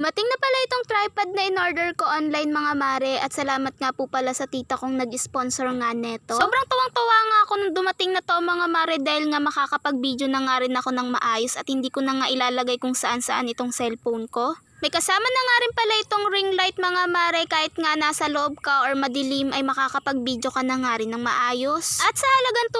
Mating na pala itong tripod na in-order ko online mga mare, at salamat nga po pala sa tita kong nag-sponsor nga neto. Sobrang tuwang-tuwa nga ako nung dumating na to mga mare, dahil nga makakapag-video na nga rin ako ng maayos at hindi ko na nga ilalagay kung saan-saan itong cellphone ko. May kasama na nga rin pala itong ring light mga mare, kahit nga nasa loob ka or madilim ay makakapag-video ka na nga rin ng maayos. At sa halagang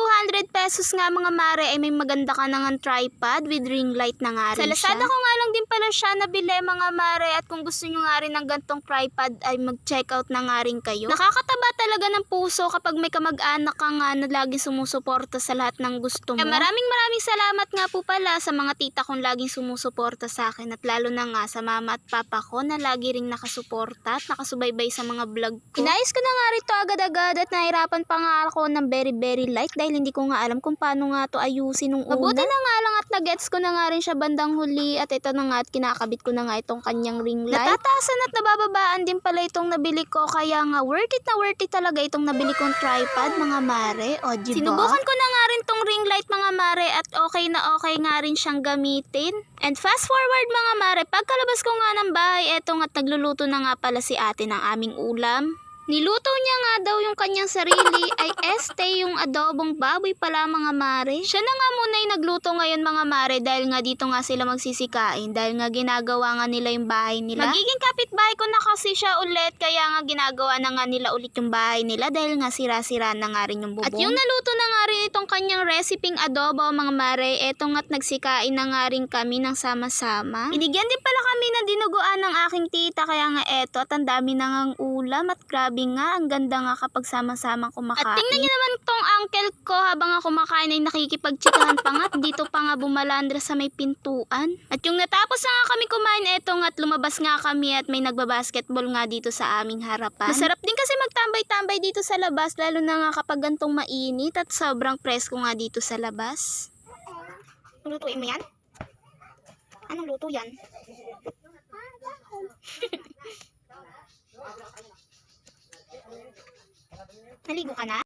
200 pesos nga mga mare ay may maganda ka na nga tripod with ring light na nga rin siya. Sa Lazada ko nga lang din pala siya nabili mga mare, at kung gusto nyo nga rin ng gantong tripod ay mag-check out na nga rin kayo. Nakakataba talaga ng puso kapag may kamag-anak ka nga na laging sumusuporta sa lahat ng gusto mo. Kaya maraming salamat nga po pala sa mga tita kong laging sumusuporta sa akin, at lalo na nga sa mama at papa ko na lagi ring nakasuporta at nakasubaybay sa mga vlog ko. Inayos ko na nga rito agad-agad at nahirapan pa nga ako ng very light dahil hindi ko nga alam kung paano nga to ayusin nung una. Mabuti na nga lang at nagets ko na nga rin siya bandang huli, at ito na nga at kinakabit ko na nga itong kanyang ring light. Natataasan at nabababaan din pala itong nabili ko, kaya nga worth it talaga itong nabili kong tripod mga mare. O diba? Sinubukan ko na nga rin tong ring light mga mare, at okay na okay nga rin siyang gamitin. And fast forward mga mare, pagkalabas ko nga ng bahay, etong at nagluluto na nga pala si ate ng aming ulam. Niluto niya nga daw yung kanyang sarili ay yung adobong baboy pala mga mare. Siya na nga muna yung nagluto ngayon mga mare, dahil nga dito nga sila magsisikain, dahil nga ginagawa nga nila yung bahay nila. Magiging kapitbahay ko na kasi siya ulit, kaya nga ginagawa na nga nila ulit yung bahay nila dahil nga sira-sira na nga rin yung bubong. At yung naluto na nga rin itong kanyang reseping adobo mga mare, etong at nagsikain na nga rin kami ng sama-sama. Binigyan din pala kami ng dinuguan ng aking tita, kaya nga eto at ang dami na ngang ulam, at grabe nga, ang ganda nga kapag sama-sama kumakain. At tingnan niyo naman tong uncle ko, habang nga kumakain ay nakikipagtsikahan pa nga, dito pa nga bumalandra sa may pintuan. At yung natapos na nga kami kumain, eto nga at lumabas nga kami at may nagbabasketball nga dito sa aming harapan. Masarap din kasi magtambay-tambay dito sa labas, lalo na nga kapag gantong mainit at sobrang presko nga dito sa labas. Lutuin mo yan? Anong luto yan? Naligo ka na?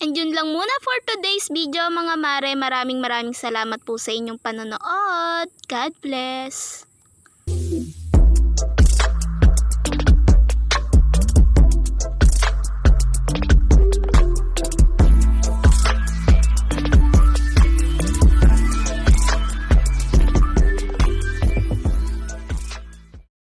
And yun lang muna for today's video mga mare. Maraming salamat po sa inyong panonood. God bless!